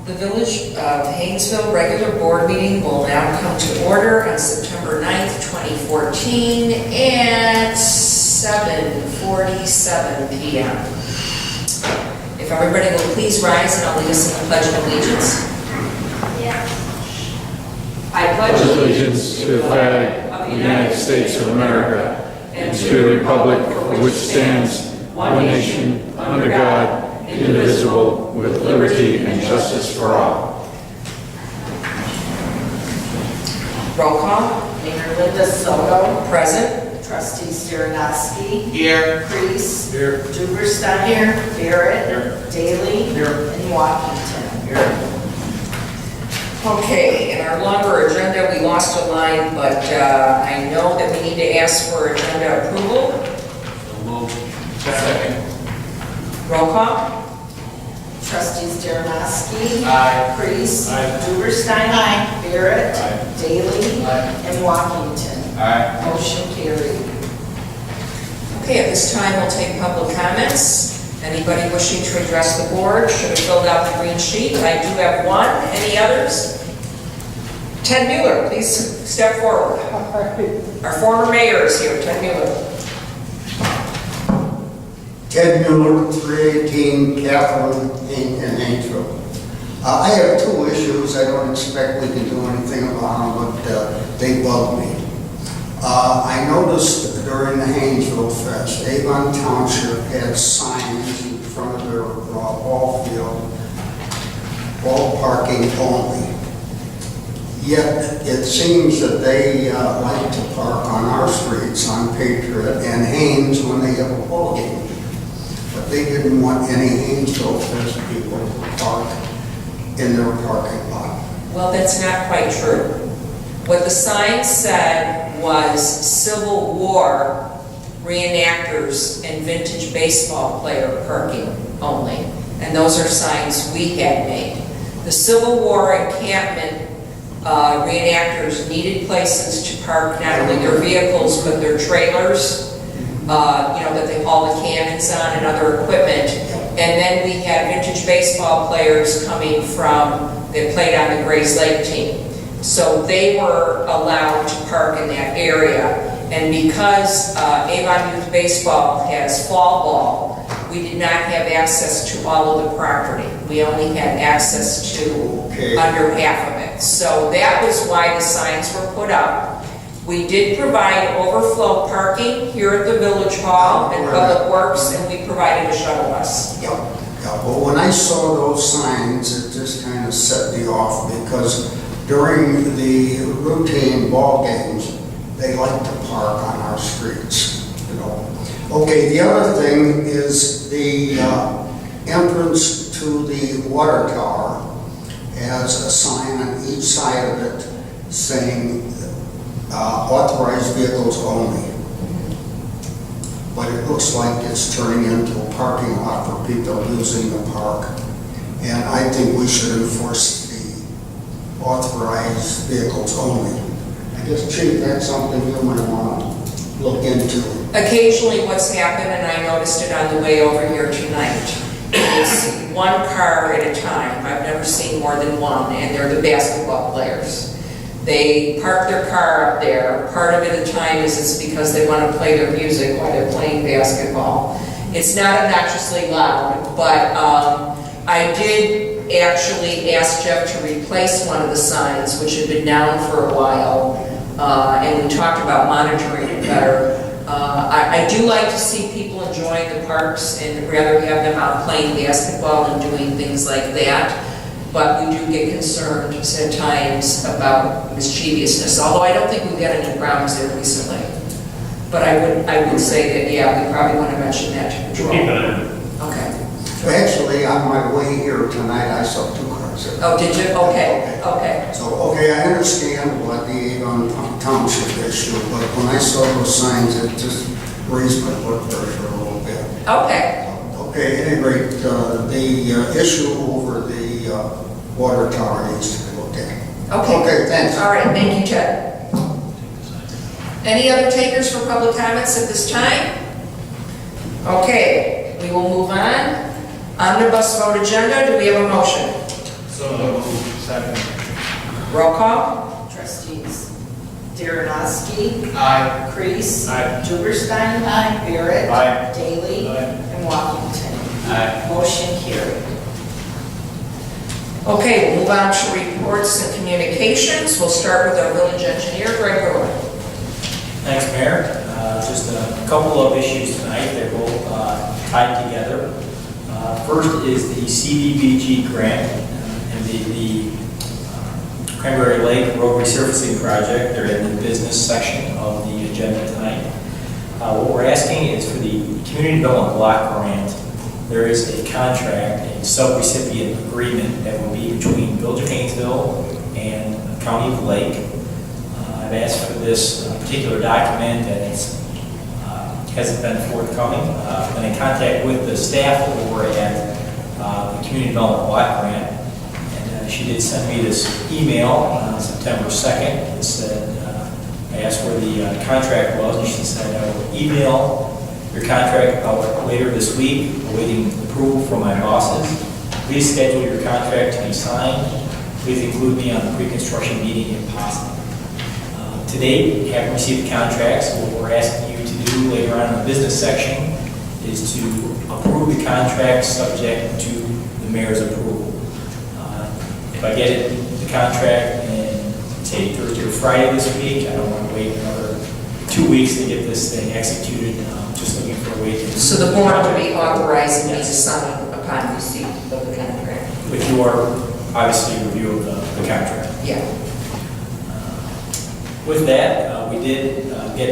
The Village of Hainesville regular board meeting will now come to order on September 9th, 2014 at 7:47 p.m. If everybody will please rise and I'll lead us in the Pledge of Allegiance. Yeah. I pledge allegiance to the flag of the United States of America and to the republic for which stands one nation, under God, indivisible, with liberty and justice for all. Roll call. Mayor Linda Soto. Present. Trustees Zernoski. Here. Priest. Here. Duberstein. Here. Barrett. Here. Daly. Here. And Washington. Here. Okay, in our longer agenda, we lost a line, but I know that we need to ask for agenda approval. Second. Roll call. Trustees Zernoski. Aye. Priest. Aye. Duberstein. Barrett. Aye. Daly. Aye. And Washington. Aye. Motion carried. Okay, at this time, we'll take public comments. Anybody wishing to address the board should have filled out the green sheet. I do have one. Any others? Ted Mueller, please step forward. Our former mayor is here, Ted Mueller. Ted Mueller, 318 Catherine in Hainesville. I have two issues. I don't expect we can do anything about them, but they bug me. I noticed during the Hainesville Fest, Avon Township had signs in front of their ball field, ball parking only. Yet it seems that they like to park on our streets, on Patriot and Haines when they have a ball game. But they didn't want any Hainesville Fest people to park in their parking lot. Well, that's not quite true. What the sign said was Civil War reenactors and vintage baseball player parking only. And those are signs we had made. The Civil War encampment reenactors needed places to park not only their vehicles but their trailers, that they haul the cannons on and other equipment. And then we had vintage baseball players coming from, that played on the Grays Lake team. So they were allowed to park in that area. And because Avon Youth Baseball has fall ball, we did not have access to all of the property. We only had access to under half of it. So that was why the signs were put up. We did provide overflow parking here at the Village Hall and Public Works, and we provided a shuttle bus. Yeah, but when I saw those signs, it just kind of set me off because during the routine ball games, they like to park on our streets, Okay, the other thing is the entrance to the water tower has a sign on each side of it saying authorized vehicles only. But it looks like it's turning into a parking lot for people using the park. And I think we should enforce the authorized vehicles only. I guess, Chief, that's something you might want to look into. Occasionally what's happened, and I noticed it on the way over here tonight, is one car at a time. I've never seen more than one, and they're the basketball players. They park their car up there. Part of it at the time is it's because they want to play their music while they're playing basketball. It's not obnoxiously loud, but I did actually ask Jeff to replace one of the signs, which had been down for a while, and we talked about monitoring it better. I do like to see people enjoying the parks and rather have them out playing basketball and doing things like that. But we do get concerned at times about mischievousness, although I don't think we've had any problems there recently. But I would say that, yeah, we probably want to mention that to patrol. Okay. Actually, on my way here tonight, I saw two cars there. Oh, did you? Okay. So, I understand what the Avon Township issue, but when I saw those signs, it just raised my blood pressure a little bit. Okay. Okay, at any rate, the issue over the water tower needs to be looked at. Okay, thanks. All right, thank you, Ted. Any other takers for public comments at this time? Okay, we will move on. Omnibus vote agenda, do we have a motion? So So moved. Second. Roll call? Trustees Darrenowski. Aye. Crease. Aye. Juberstein. Barrett. Aye. Daly. Aye. And Waddington. Aye. Motion carried. Okay, we'll move on to reports and communications. We'll start with our village engineer, Greg Brewer. Thanks, Mayor. Just a couple of issues tonight. They're both tied together. First is the CDBG grant and the Cranberry Lake Road Resurfacing Project. They're in the business section of the agenda tonight. What we're asking is for the Community Development Block Grant. There is a contract, a sub-recipient agreement that will be between Village of Hainesville and the County of Lake. I've asked for this particular document and it hasn't been forthcoming. I've been in contact with the staff over at the Community Development Block Grant, and she did send me this email on September 2nd. It said, I asked where the contract was, and she said, I will email your contract out later this week, awaiting approval from my bosses. Please schedule your contract to be signed. Please include me on the pre-construction meeting if possible. To date, we haven't received the contracts. What we're asking you to do later on in the business section is to approve the contract subject to the mayor's approval. If I get the contract in, say, Thursday or Friday this week, I don't want to wait another 2 weeks to get this thing executed. Just looking for a way to... So the board will be authorizing me to sign upon receipt of the contract? With your, obviously, review of the contract. Yeah. With that, we did get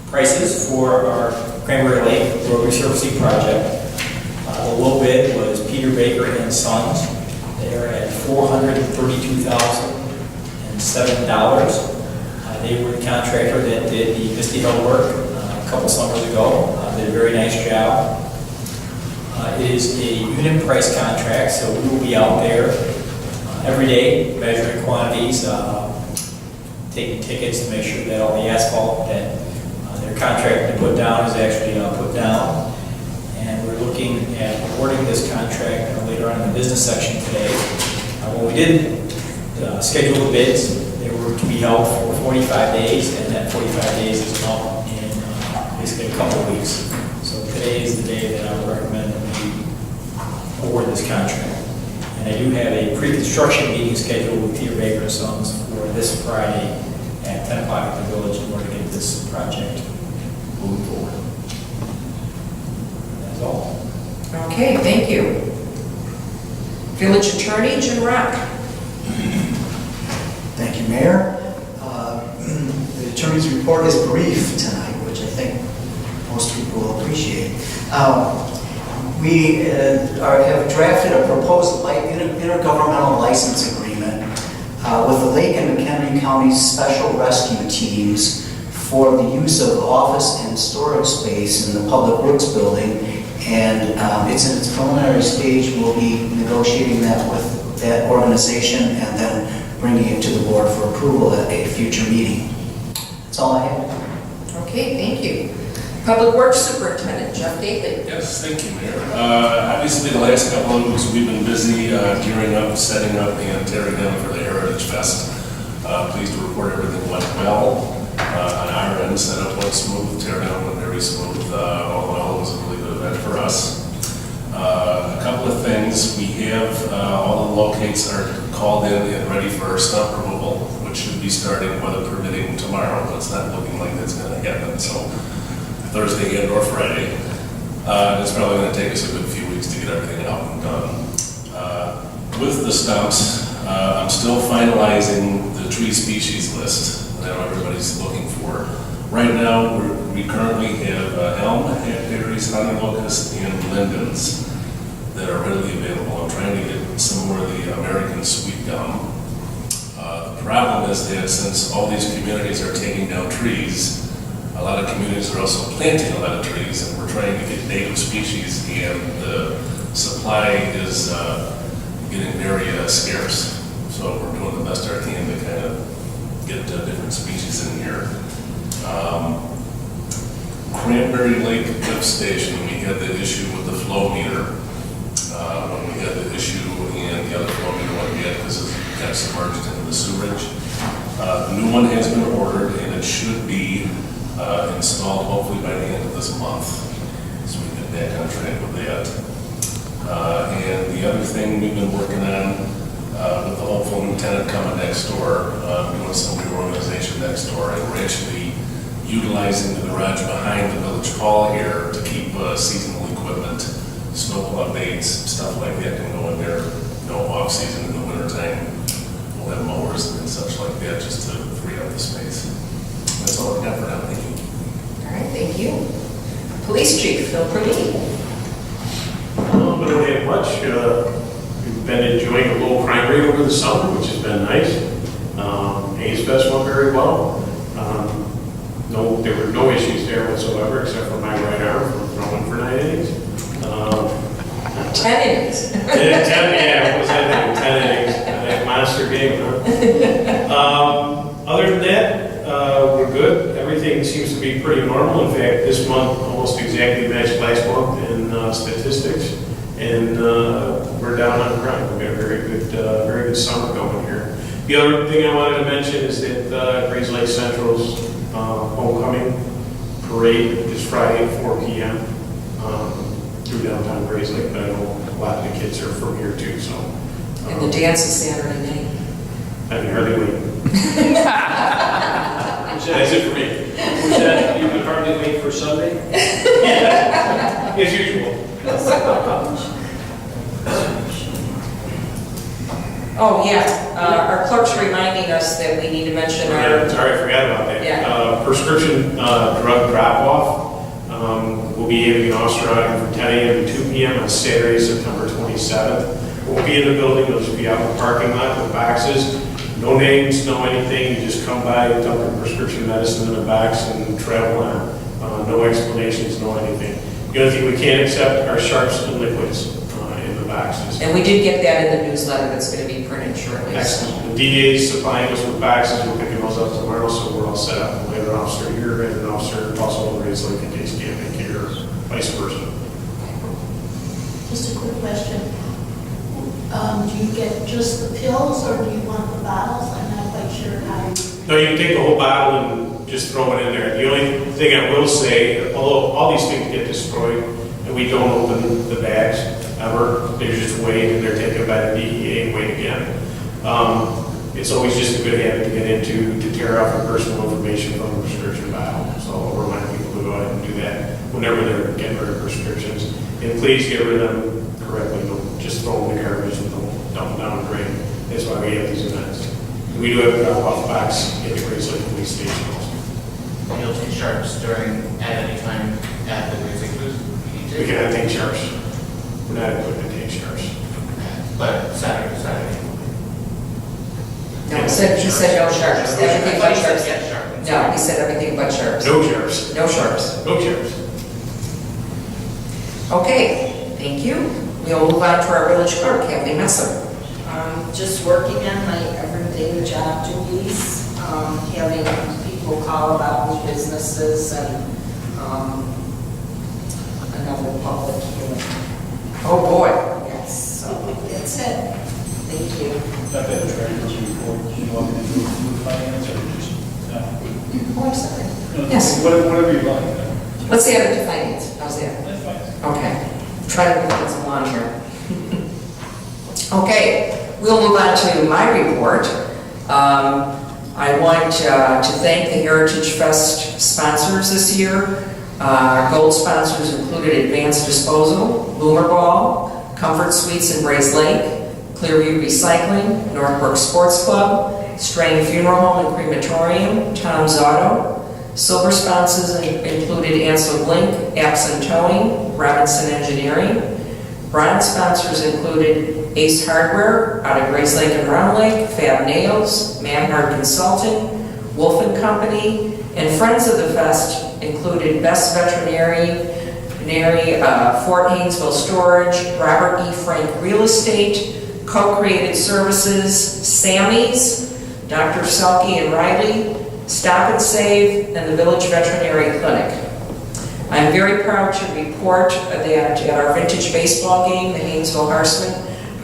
prices for our Cranberry Lake Road Resurfacing Project. The low bid was Peter Baker and Sons. They're at $432,007. They were the contractor that did the Misty Hill work a couple summers ago. Did a very nice job. It is a unit price contract, so we will be out there every day measuring quantities, taking tickets to make sure that all the asphalt that they're contracted to put down is actually put down. And we're looking at awarding this contract later on in the business section today. When we did schedule the bids, they were to be held for 45 days, and that 45 days is up in basically a couple of weeks. So today is the day that I would recommend that we award this contract. And I do have a pre-construction meeting scheduled with Peter Baker and Sons for this Friday at 10 o'clock at the village in order to get this project moving forward. That's all. Okay, thank you. Village Attorney, Jim Rock. Thank you, Mayor. The attorney's report is brief tonight, which I think most people will appreciate. We have drafted a proposed intergovernmental license agreement with the Lake and McHenry County Special Rescue Teams for the use of office and storage space in the Public Works Building, and it's in its preliminary stage. We'll be negotiating that with that organization and then bringing it to the board for approval at a future meeting. That's all I have. Okay, thank you. Public Works Superintendent, Jeff Daly. Yes, thank you, Mayor. Obviously, the last couple of weeks, we've been busy gearing up, setting up, and tearing down for the Heritage Fest. Pleased to report everything went well. On our end, setup went smooth, tear down went very smooth. All in all, it was a really good event for us. A couple of things. We have all the locates are called in and ready for our stump removal, which should be starting, weather permitting, tomorrow. But it's not looking like that's going to happen. So Thursday and or Friday. It's probably going to take us a good few weeks to get everything out and done. With the stumps, I'm still finalizing the tree species list that everybody's looking for. Right now, we currently have elm, hackberries, honey locust, and lindens that are readily available. I'm trying to get some more of the American sweet gum. The problem is that since all these communities are taking down trees, a lot of communities are also planting a lot of trees, and we're trying to get native species, and the supply is getting very scarce. So we're doing the best our can to kind of get different species in here. Cranberry Lake lift station, we had the issue with the flow meter. When we had the issue got submerged into the sewerage. The new one has been ordered, and it should be installed hopefully by the end of this month, so we get back on track with that. And the other thing we've been working on with the hopeful new tenant coming next door, doing some reorganization next door, and we're actually utilizing the garage behind the village hall here to keep seasonal equipment, snowplow baits, stuff like that can go in there, off season in the wintertime. We'll have mowers and such like that just to free up the space. That's all I've got for now. Thank you. All right, thank you. Police Chief Phil Pradini. We don't have much. We've been enjoying a low crime rate over the summer, which has been nice. Hainesville went very well. There were no issues there whatsoever, except for my right arm from throwing for 9 innings. 10 innings. 10, yeah, what was that thing? 10 innings. That monster game, huh? Other than that, we're good. Everything seems to be pretty normal. In fact, this month almost exactly matched last month in statistics, and we're down on crime. We've got a very good summer going here. The other thing I wanted to mention is that Grays Lake Central's homecoming parade is Friday at 4 p.m. Through downtown Grays Lake, but I know a lot of the kids are from here too, so. And the dance is Saturday night. I can hardly wait. That's it for me. You can hardly wait for Sunday? Yeah, as usual. Oh, yeah, our clerk's reminding us that we need to mention our, Sorry, I forgot about that. Yeah. Prescription drug drop-off. We'll be having an officer out here from 10 a.m. to 2 p.m. on Saturday, September 27th. We'll be in the building, those will be out in the parking lot with boxes. No names, no anything, you just come by, dump your prescription medicine in a box and travel on. No explanations, no anything. The only thing we can't accept are sharps and liquids in the boxes. and we did get that in the newsletter that's going to be printed shortly. So. Excellent. The DA is supplying us with boxes, we're picking those up tomorrow, so we're all set up. We'll have an officer here and an officer also in Grays Lake in case you can't make it, or vice versa. Just a quick question. Do you get just the pills or do you want the bottles? I'm not quite sure how you... No, you can take the whole bottle and just throw it in there. The only thing I will say, although all these things get destroyed and we don't open the bags ever, they're just weighed and they're taken by the DEA and weighed again. It's always just a good habit to get into to tear off your personal information from a prescription bottle. So I'll remind people to go ahead and do that whenever they're getting rid of prescriptions. And please get rid of them correctly. Don't just throw them in the garbage and don't dump them down the drain. That's why we have these events. And we do have a drop-off box at the Grays Lake Police Station also. You'll take sharps at any time at the music booth? We cannot take sharps. We're not equipped to take sharps. But Saturday. No, he said no sharps. Everything but sharps. No, he said everything but sharps. No sharps. No sharps. No sharps. Okay, thank you. We'll move on to our village clerk, Kathleen Messer. Just working on my everyday job duties, having people call about new businesses and another public hearing. Oh, boy. Yes, so that's it. Thank you. Got that treasurer's report, do you want me to do finance or just? Oh, I'm sorry. Yes. Whatever you like. Let's add it to finance. How's that? That's fine. Okay. Try to move things along here. Okay, we'll move on to my report. I want to thank the Heritage Fest sponsors this year. Our gold sponsors included Advanced Disposal, Loomer Ball, Comfort Suites in Grays Lake, Clearview Recycling, Northbrook Sports Club, Strain Funeral Home and Crematorium, Tom's Auto. Silver sponsors included Ansel Blink, Axon Towing, Robinson Engineering. Bronze sponsors included Ace Hardware out of Grays Lake and Round Lake, Fab Nails, Manhard Consulting, Wolf & Company, and Friends of the Fest included Best Veterinary, Fort Hainesville Storage, Robert E. Frank Real Estate, Co-Created Services, Sammy's, Dr. Selke and Riley, Stop and Save, and the Village Veterinary Clinic. I'm very proud to report that at our vintage baseball game, the Hainesville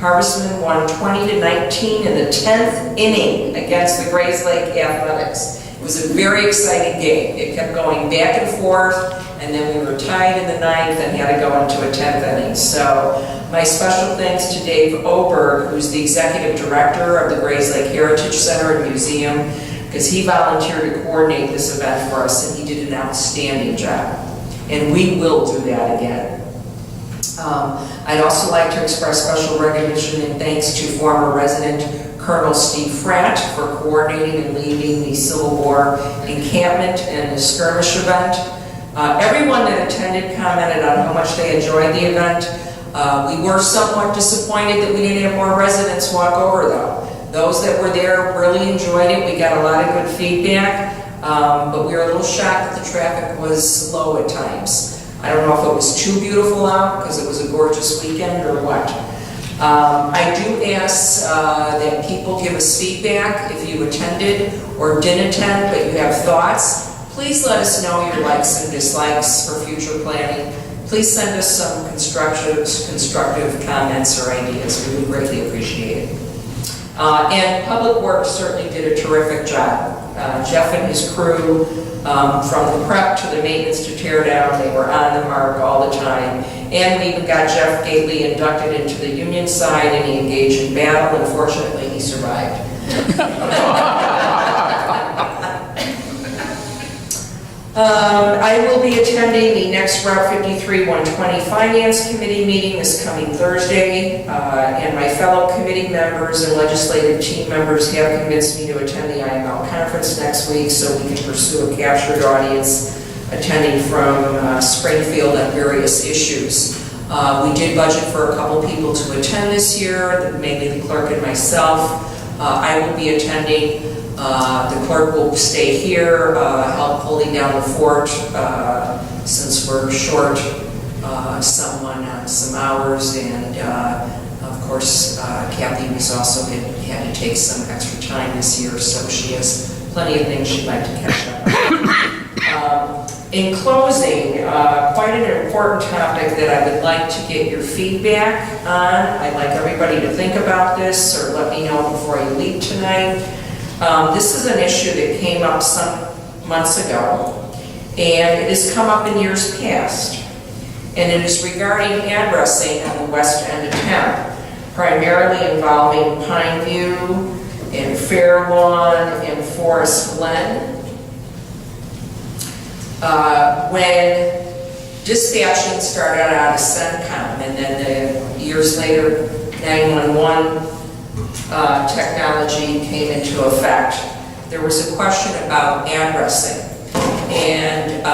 Harvestmen won 20-19 in the 10th inning against the Grays Lake Athletics. It was a very exciting game. It kept going back and forth, and then we were tied in the 9th and had to go into a 10th inning. So my special thanks to Dave Oberg, who's the executive director of the Grays Lake Heritage Center and Museum, because he volunteered to coordinate this event for us, and he did an outstanding job. And we will do that again. I'd also like to express special recognition and thanks to former resident Colonel Steve Fratt for coordinating and leading the Civil War encampment and the skirmish event. Everyone that attended commented on how much they enjoyed the event. We were somewhat disappointed that we didn't have more residents walk over though. Those that were there really enjoyed it. We got a lot of good feedback, but we were a little shocked that the traffic was slow at times. I don't know if it was too beautiful out because it was a gorgeous weekend or what. I do ask that people give us feedback if you attended or didn't attend, but you have thoughts. Please let us know your likes and dislikes for future planning. Please send us some constructive comments or ideas. We would greatly appreciate it. And Public Works certainly did a terrific job. Jeff and his crew, from the prep to the maintenance to tear down, they were on the mark all the time. And we even got Jeff Gately inducted into the Union side, and he engaged in battle. Unfortunately, he survived. I will be attending the next Route 53 120 Finance Committee meeting this coming Thursday, and my fellow committee members and legislative team members have convinced me to attend the IML conference next week so we can pursue a captured audience attending from Springfield on various issues. We did budget for a couple people to attend this year, mainly the clerk and myself. I will be attending. The clerk will stay here, help holding down the fort since we're short someone on some hours, and of course Kathy was also had to take some extra time this year, so she has plenty of things she'd like to catch up on. In closing, quite an important topic that I would like to get your feedback on. I'd like everybody to think about this or let me know before you leave tonight. This is an issue that came up some months ago, and it has come up in years past. And it is regarding addressing on the west end of town, primarily involving Pine View and Fairlawn and Forest Glen. When dispatching started out of CENTCOM, and then years later 911 technology came into effect, there was a question about addressing. And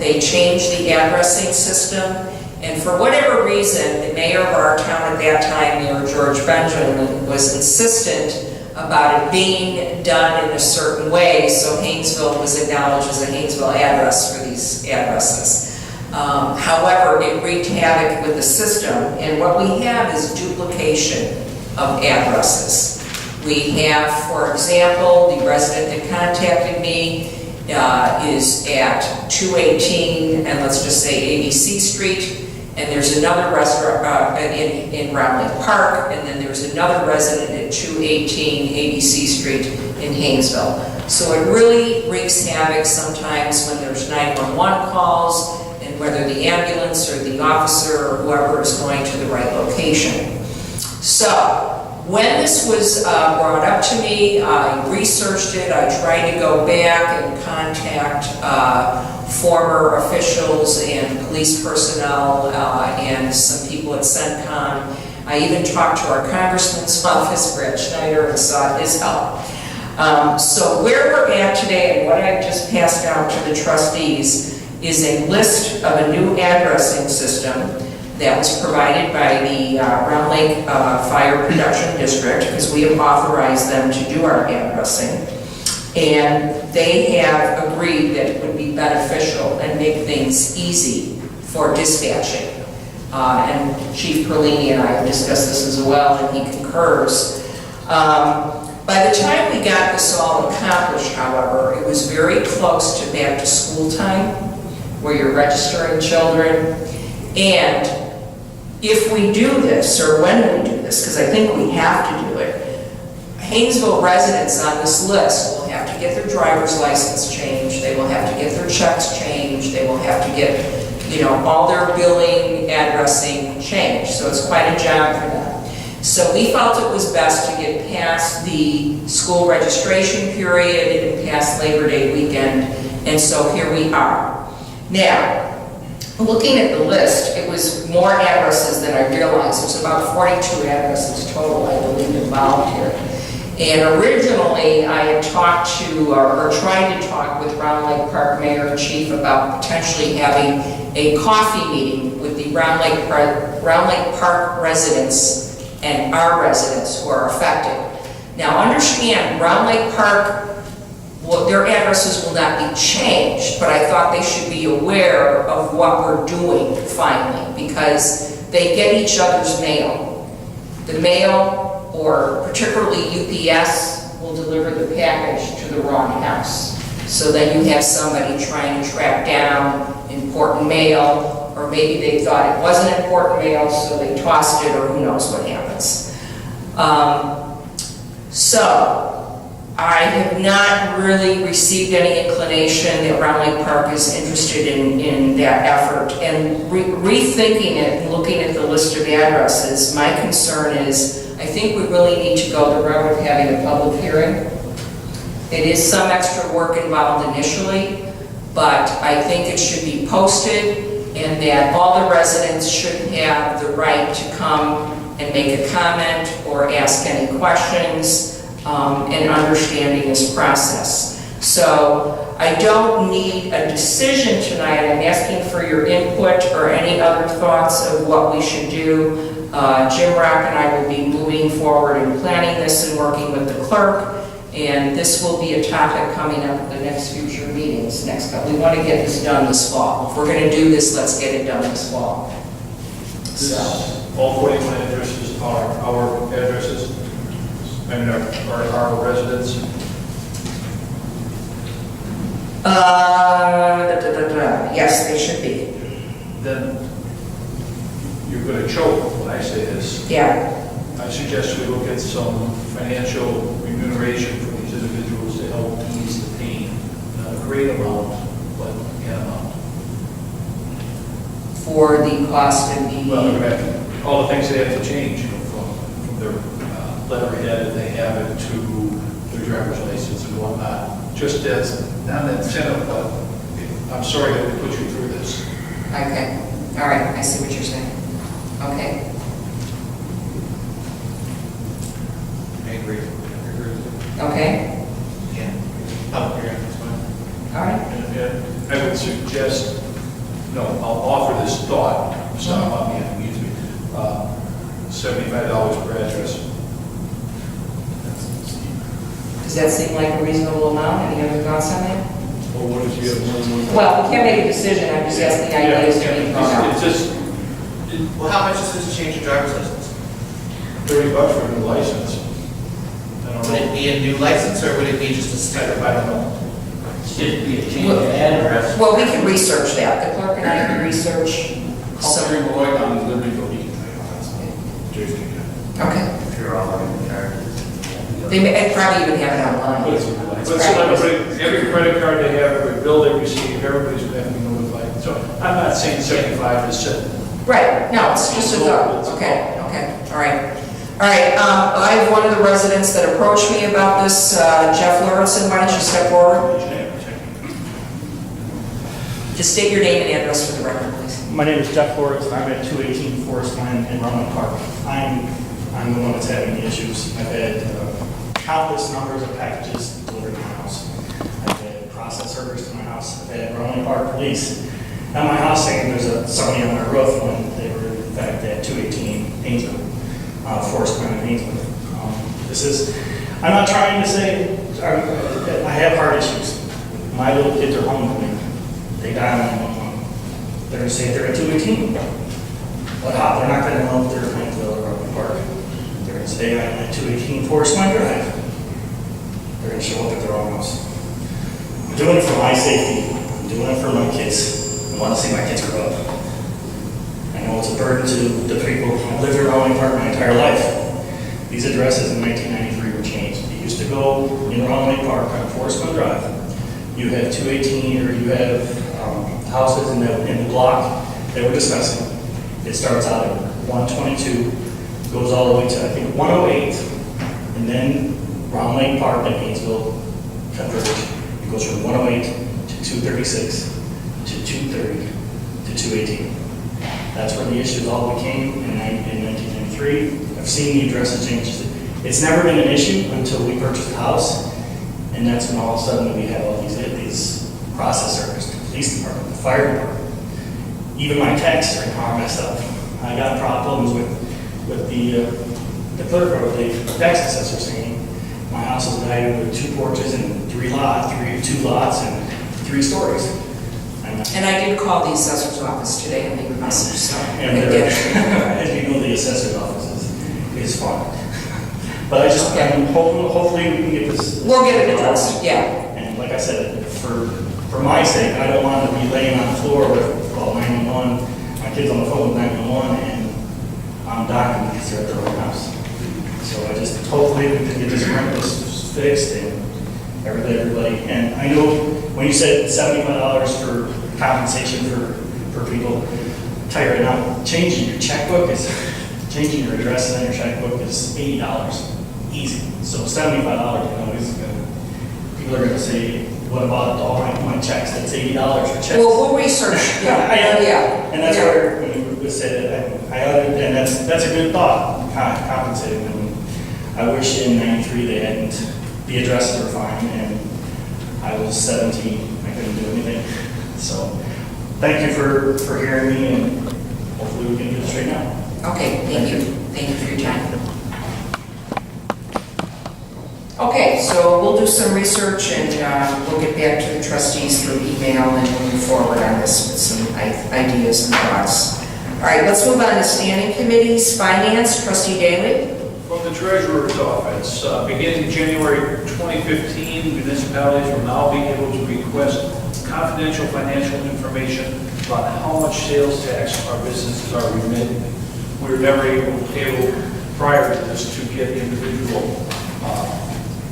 they changed the addressing system, and for whatever reason, the mayor of our town at that time, Mayor George Benjamin, was insistent about it being done in a certain way, so Hainesville was acknowledged as a Hainesville address for these addresses. However, it wreaked havoc with the system, and what we have is duplication of addresses. We have, for example, the resident that contacted me is at 218 and let's just say ABC Street, and there's another restaurant in Round Lake Park, and then there's another resident at 218 ABC Street in Hainesville. So it really wreaks havoc sometimes when there's 911 calls and whether the ambulance or the officer or whoever is going to the right location. So when this was brought up to me, I researched it. I tried to go back and contact former officials and police personnel and some people at CENTCOM. I even talked to our congressman's office, Brad Schneider, and sought his help. So where we're at today and what I've just passed out to the trustees is a list of a new addressing system that was provided by the Round Lake Fire Protection District, because we have authorized them to do our addressing. And they have agreed that it would be beneficial and make things easy for dispatching. And Chief Perlini and I have discussed this as well, and he concurs. By the time we got this all accomplished, however, it was very close to back to school time, where you're registering children, and if we do this, or when we do this, because I think we have to do it, Hainesville residents on this list will have to get their driver's license changed, they will have to get their checks changed, they will have to get, all their billing, addressing changed. So it's quite a job for them. So we felt it was best to get past the school registration period and past Labor Day weekend, and so here we are. Now, looking at the list, it was more addresses than I realized. There's about 42 addresses total, I believe, involved here. And originally, I had talked to, or tried to talk with Round Lake Park Mayor and Chief about potentially having a coffee meeting with the Round Lake Park residents and our residents who are affected. Now understand, Round Lake Park, their addresses will not be changed, but I thought they should be aware of what we're doing finally, because they get each other's mail. The mail, or particularly UPS, will deliver the package to the wrong house. So then you have somebody trying to track down important mail, or maybe they thought it wasn't important mail, so they tossed it, or who knows what happens. So, I have not really received any inclination that Round Lake Park is interested in that effort. And rethinking it and looking at the list of addresses, my concern is, I think we really need to go the route of having a public hearing. It is some extra work involved initially, but I think it should be posted, and that all the residents should have the right to come and make a comment or ask any questions, and understanding this process. So I don't need a decision tonight. I'm asking for your input or any other thoughts of what we should do. Jim Rock and I will be moving forward in planning this and working with the clerk, and this will be a topic coming up at the next future meetings. We want to get this done this fall. If we're going to do this, let's get it done this fall. So. All 41 addresses are our addresses, and are our residents. Yes, they should be. Then you're going to choke when I say this. Yeah. I suggest we look at some financial remuneration for these individuals to help ease the pain. Not a great amount, but an amount. For the cost of the... Well, all the things they have to change, from their letterhead, if they have it, to their driver's license and whatnot. Just as, not an incentive, but I'm sorry that we put you through this. Okay. All right. I see what you're saying. Okay. I agree. Okay. Yeah. Public hearing, that's fine. All right. And I would suggest, I'll offer this thought, stop on me if it needs to be, $75 per address. Does that seem like a reasonable amount? Any other thoughts on that? Or what if you have one? Well, we can't make a decision. I'm just asking ideas to be thrown out. It's just Well, how much is this to change your driver's license? $30 for a new license. I don't Would it know. be a new license, or would it be just a sticker? I don't know. Should be a change of address. Well, we can research that. The clerk and I can research some. Lloyd on Libertyville. Okay. If you're all in the car. They may probably even have it online. Every credit card they have, every bill they receive, everybody's going to have to be notified. So I'm not saying 75 is set. Right. No, it's just a thought. Okay. All right. I have one of the residents that approached me about this, Jeff Lawrenson. Why don't you step forward? Just state your name and address for the record, please. My name is Jeff Lawrence, and I'm at 218 Forest Glen in Round Lake Park. I'm the one that's having the issues. I've had countless numbers of packages delivered to my house. I've had process servers to my house. I've had Round Lake Park police at my house saying there's somebody on my roof when they were in fact at 218 Hainesville, Forest Glen in Hainesville. I'm not trying to say, I have heart issues. My little kids are home with me. They die on 111. They're going to say they're at 218. But they're not going to know if they're at Hainesville or Round Lake Park. They're going to say I'm at 218 Forest Glen Drive. They're going to show up at their own house. I'm doing it for my safety. I'm doing it for my kids. I want to see my kids grow up. I know know, it's a burden to the people. I lived in Rowling Park my entire life. These addresses in 1993 were changed. You used to go in Rowling Park on Forest Glen Drive. You have 218, or you have houses in the block that we're discussing. It starts out at 122, goes all the way to, I think, 108, and then Round Lake Park in Hainesville converge. It goes from 108 to 236 to 230 to 218. That's where the issues all became in 1993. I've seen the addresses changes. It's never been an issue until we purchased the house, and that's when all of a sudden we have all these process servers, the police department, the fire department. Even my taxes are messed up. I got problems with the clerk or the tax assessor saying my house is valued with 2 porches and 2 lots and 3 stories. And I did call the assessor's office today and leave a message, so. And as you know, the assessor's office is fun. But I just, hopefully we can get this. We'll get it addressed, yeah. And like I said, for my sake, I don't want to be laying on the floor with, call 911, my kids on the phone with 911, and I'm docking because they're at their own house. So I just, hopefully we can get this rent fixed and everybody. And I know when you said $75 for compensation for people, tell you right now, changing your address on your checkbook is $80. Easy. So $75, people are going to say, what about all my checks? That's $80 for checks. Well, we'll research. Yeah. And that's where when you said and that's a good thought, compensating them. I wish in '93 they hadn't. The addresses were fine, and I was 17. I couldn't do anything. So thank you for hearing me, and hopefully we can get it straightened out. Okay, thank you. Thank you for your time. Okay, so we'll do some research and we'll get back to the trustees through email and we'll move forward on this with some ideas and thoughts. All right, let's move on to standing committees. Finance, Trustee Daly. From the Treasurer's Office, beginning January 2015, municipalities will now be able to request confidential financial information about how much sales tax our businesses are remitting. We were never able prior to this to get individual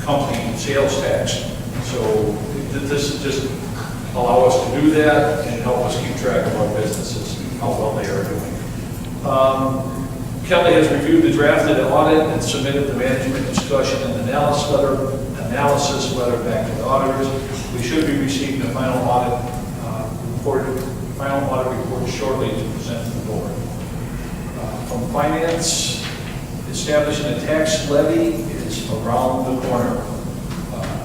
company sales tax. So this just allow us to do that and help us keep track of our businesses, how well they are doing. Kelly has reviewed the drafted audit and submitted the management discussion and analysis letter back to the auditors. We should be receiving the final audit report shortly to present to the board. From finance, establishing a tax levy is around the corner.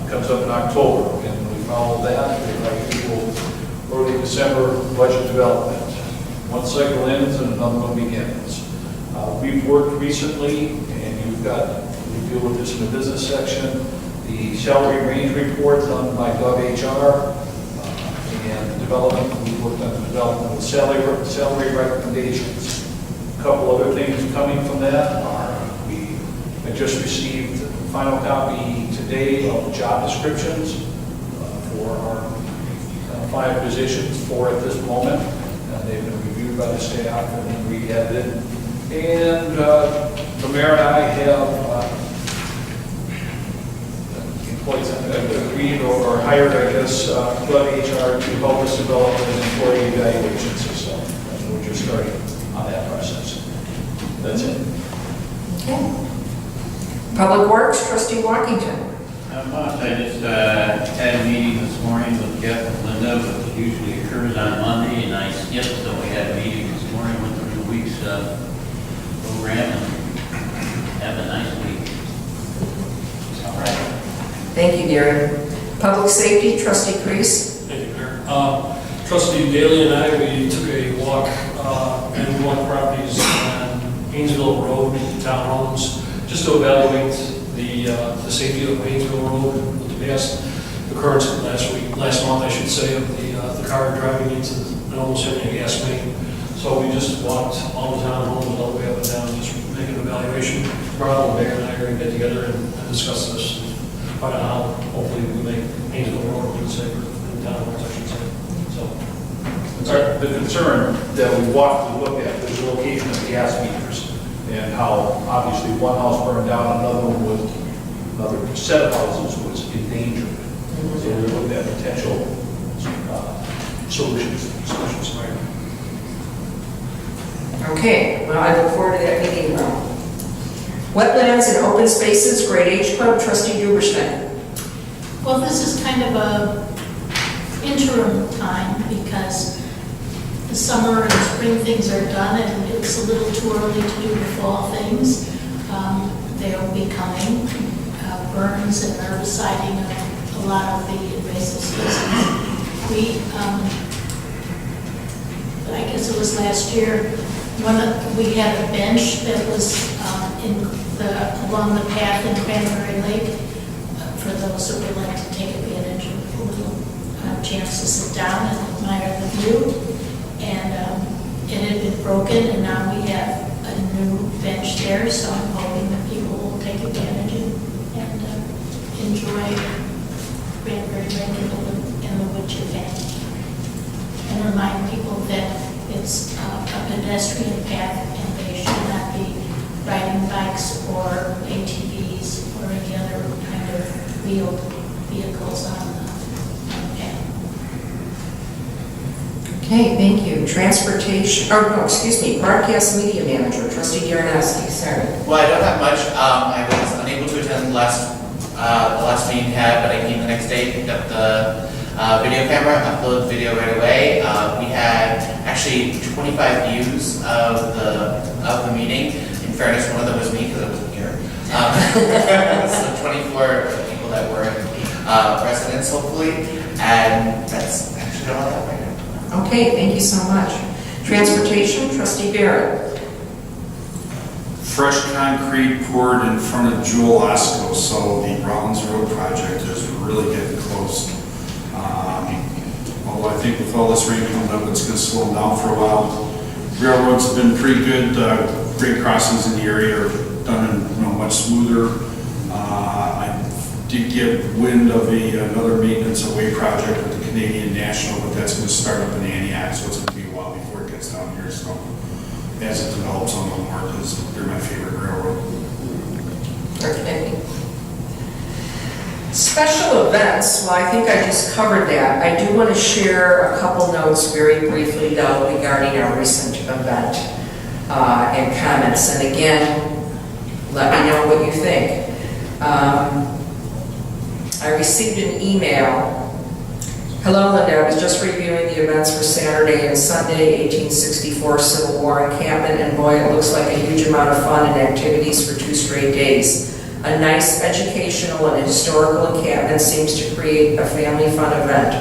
Comes up in October, and we follow that with our usual early December budget development. One cycle ends and another one begins. We've worked recently, and we deal with this in the business section, the salary range report done by GovHR, and development, we worked on the development of salary recommendations. A couple other things coming from that are I just received the final copy today of the job descriptions for our 5 positions, 4 at this moment. They've been reviewed by the staff and then re-edited. And the mayor and I have employees agreed or hired, I guess, GovHR to help us develop an employee evaluation system. And we're just starting on that process. That's it. Okay. Public Works, Trustee Walkington. I just had a meeting this morning with Jeff and Linda, which usually occurs on Monday, and I skipped, so we had a meeting this morning, went through the week's program, and have a nice week. All right. Thank you, Gary. Public Safety, Trustee Crease. Thank you, Mayor. Trustee Daly and I, we took a walk and we walked properties on Hainesville Road, townhomes, just to evaluate the safety of Hainesville Road with the past occurrence last month, I should say, of the car driving into and almost hitting a gas main. So we just walked all the townhomes all the way up and down, just making an evaluation. Ronald, Mayor, and I are going to get together and discuss this, find out how hopefully we make Hainesville Road a little safer in townhomes, I should say. So the concern that we walked to look at was the location of gas meters and how obviously one house burned down, another set of houses was in danger. So we looked at potential solutions. Okay, well, I look forward to that meeting room. Wetlands and open spaces, grade H club, trustee Duberstein. Well, this is kind of a interim time because the summer and spring things are done and it's a little too early to do the fall things. They'll be coming, burns and herbiciding of a lot of the invasive species. I guess it was last year, we had a bench that was along the path in Cranberry Lake for those who would like to take advantage of a little chance to sit down and admire the view. And it had been broken, and now we have a new bench there, so I'm hoping that people will take advantage and enjoy Cranberry Lake and the wood chip advantage. And remind people that it's a pedestrian path and they should not be riding bikes or ATVs or any other kind of wheeled vehicles on the path. Okay, thank you. Transportation, broadcast media manager, trustee Yaroneski, sorry. Well, I don't have much. I was unable to attend the last meeting we had, but I came the next day, picked up the video camera, upload video right away. We had actually 25 views of the meeting. In fairness, one of them was me because I wasn't here. So 24 people that were residents, hopefully, and that's actually all I have right now. Okay, thank you so much. Transportation, trustee Barrett. Fresh concrete poured in front of Jewel Osco, so the Rollins Road project is really getting close. Although I think with all this rain coming up, it's going to slow down for a while. Railroads have been pretty good. Grade crossings in the area are done much smoother. I did get wind of another maintenance away project with the Canadian National, but that's going to start up in Antioch, so it's going to be a while before it gets down here. So as it develops on the more, because they're my favorite railroad. Okay. Special events, well, I think I just covered that. I do want to share a couple notes very briefly, though, regarding our recent event and comments. And again, let me know what you think. I received an email. Hello, Linda. I was just reviewing the events for Saturday and Sunday, 1864 Civil War encampment, and boy, it looks like a huge amount of fun and activities for 2 straight days. A nice educational and historical encampment seems to create a family fun event.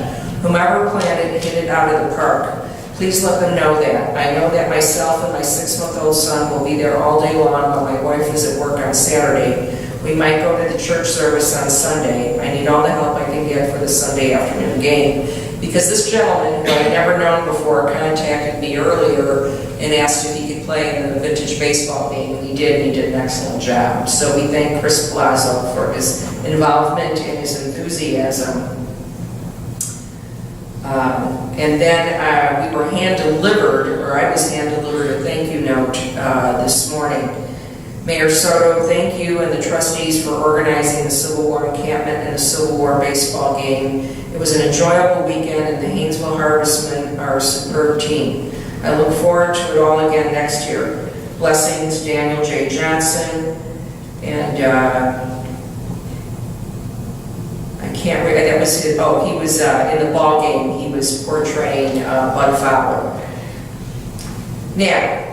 Whomever planned it hit it out of the park. Please let them know that. I know that myself and my 6-month-old son will be there all day long while my wife is at work on Saturday. We might go to the church service on Sunday. I need all the help I can get for the Sunday afternoon game, because this gentleman, who I had never known before, contacted me earlier and asked if he could play in the vintage baseball game, and he did, and he did an excellent job. So we thank Chris Palazzo for his involvement and his enthusiasm. And then we were hand-delivered, or I was hand-delivered a thank you note this morning. Mayor Soto, thank you and the trustees for organizing the Civil War encampment and the Civil War baseball game. It was an enjoyable weekend, and the Hainesville Harvestmen are a superb team. I look forward to it all again next year. Blessings, Daniel J. Johnson. And I can't read, that was his, he was in the ball game, he was portraying Bud Fowler. Now,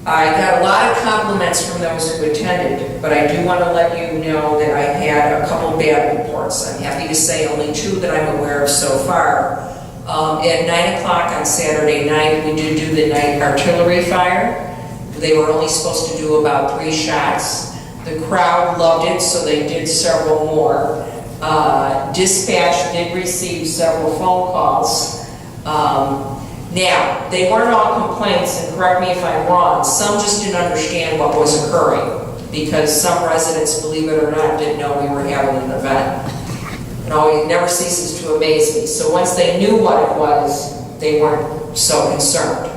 I got a lot of compliments from those who attended, but I do want to let you know that I had a couple bad reports. I'm happy to say only 2 that I'm aware of so far. At 9 o'clock on Saturday night, we did do the night artillery fire. They were only supposed to do about 3 shots. The crowd loved it, so they did several more. Dispatch did receive several phone calls. Now, they weren't all complaints, and correct me if I'm wrong, some just didn't understand what was occurring, because some residents, believe it or not, didn't know we were having an event. It never ceases to amaze me. So once they knew what it was, they weren't so concerned.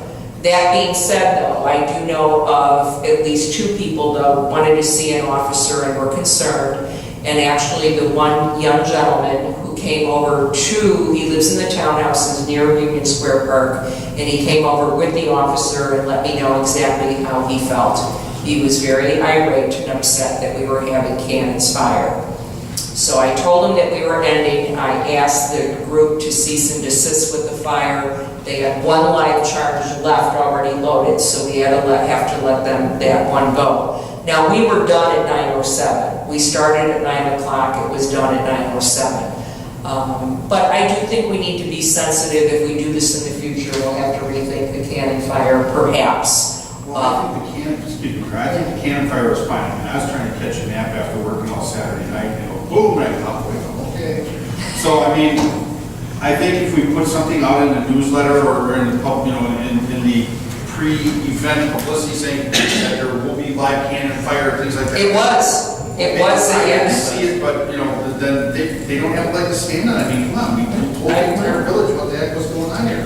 That being said, though, I do know of at least 2 people that wanted to see an officer and were concerned. And actually, the one young gentleman who came over he lives in the townhouses near Union Square Park, and he came over with the officer and let me know exactly how he felt. He was very irate and upset that we were having cannons fired. So I told him that we were ending. I asked the group to cease and desist with the fire. They had 1 live charge left already loaded, so we had to have to let that one go. Now, we were done at 9:07. We started at 9 o'clock. It was done at 9:07. But I do think we need to be sensitive. If we do this in the future, we'll have to rethink the cannon fire, perhaps. Well, I think the cannon, speaking for, I think the cannon fire was fine. I mean, I was trying to catch a nap after working all Saturday night, boom, I got up, okay. So, I mean, I think if we put something out in the newsletter or in the pub, in the pre-event publicity saying that there will be live cannon fire, things like that. It was, I yes. didn't see it, but, then they don't have a leg to stand on. I mean, come on, we told the entire village what the heck was going on here.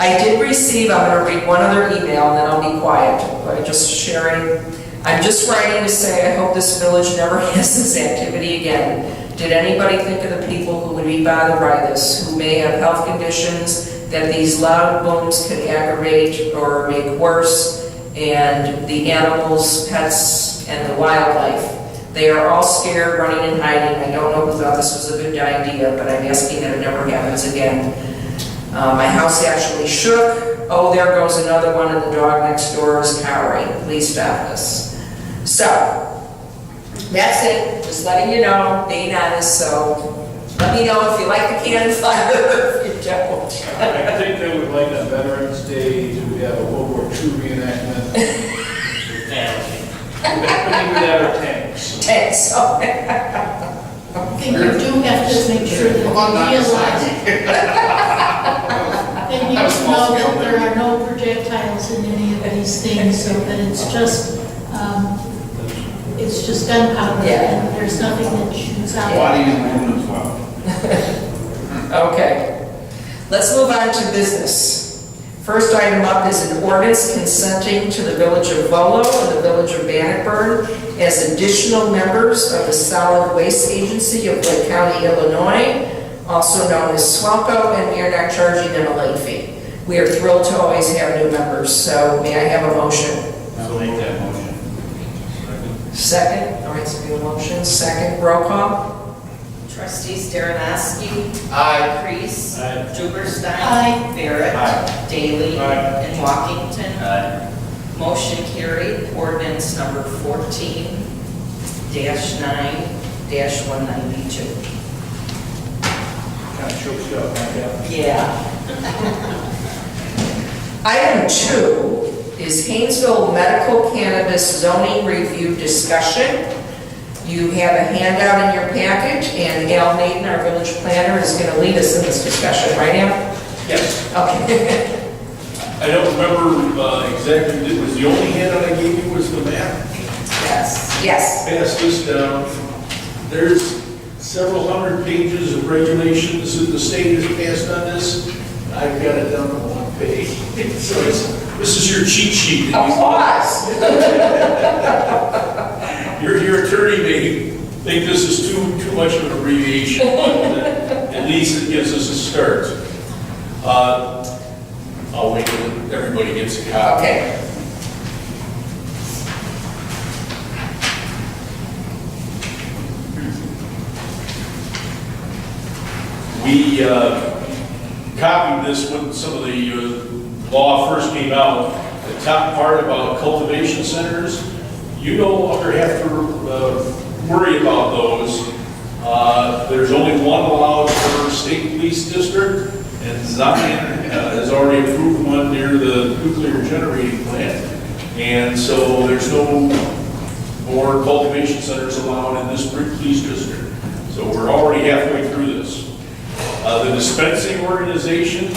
I did receive, I'm going to read one other email and then I'll be quiet, but just sharing. I'm just writing to say I hope this village never has this activity again. Did anybody think of the people who would be bothered by this, who may have health conditions that these loud booms could aggravate or make worse, and the animals, pets, and the wildlife? They are all scared, running and hiding. I don't know who thought this was a good idea, but I'm asking that it never happens again. My house actually shook. Oh, there goes another one, and the dog next door is cowering. Please stop this. So, that's it. Just letting you know, being honest. So, let me know if you like the cannon fire or if you don't. I think they would like on Veterans Day to have a World War II reenactment. Maybe that or tanks. Tanks. I think you do have to make sure that you realize they need to know that there are no projectiles in any of these things, so that it's just gunpowder, and there's nothing that shoots out. Body and wound as well. Okay. Let's move on to business. First item up is an ordinance consenting to the Village of Volo and the Village of Bannockburn as additional members of the Solid Waste Agency of Lake County, Illinois, also known as SWELCO, and we are not charging them a late fee. We are thrilled to always have new members, so may I have a motion? I'll make that motion. Second? All right, so we have a motion. Second, roll call. Trustees Darrenowski. Aye. Priest. Aye. Duberstein. Aye. Barrett. Aye. Daly. Aye. And Walkington. Aye. Motion carried. Ordinance number 14-9-192. Kind of chokes you up, huh? Yeah. Item 2 is Hainesville medical cannabis zoning review discussion. You have a handout in your package, and Al Naden, our village planner, is going to lead us in this discussion, right, Al? Yes. Okay. I don't remember exactly, it was the only handout I gave you was the map. Yes. Yes. Pass this down. There's several hundred pages of regulations that the state has passed on this. I've got it down on one page. So this is your cheat sheet. Applause. Your attorney may think this is too much of an abbreviation, but at least it gives us a start. I'll wait till everybody gets a copy. Okay. We copied this when some of the law first came out. The top part about cultivation centers, you no longer have to worry about those. There's only one allowed per state police district, and Zion has already approved one near the nuclear generating plant. And so there's no more cultivation centers allowed in this police district. So we're already halfway through this. The dispensing organizations,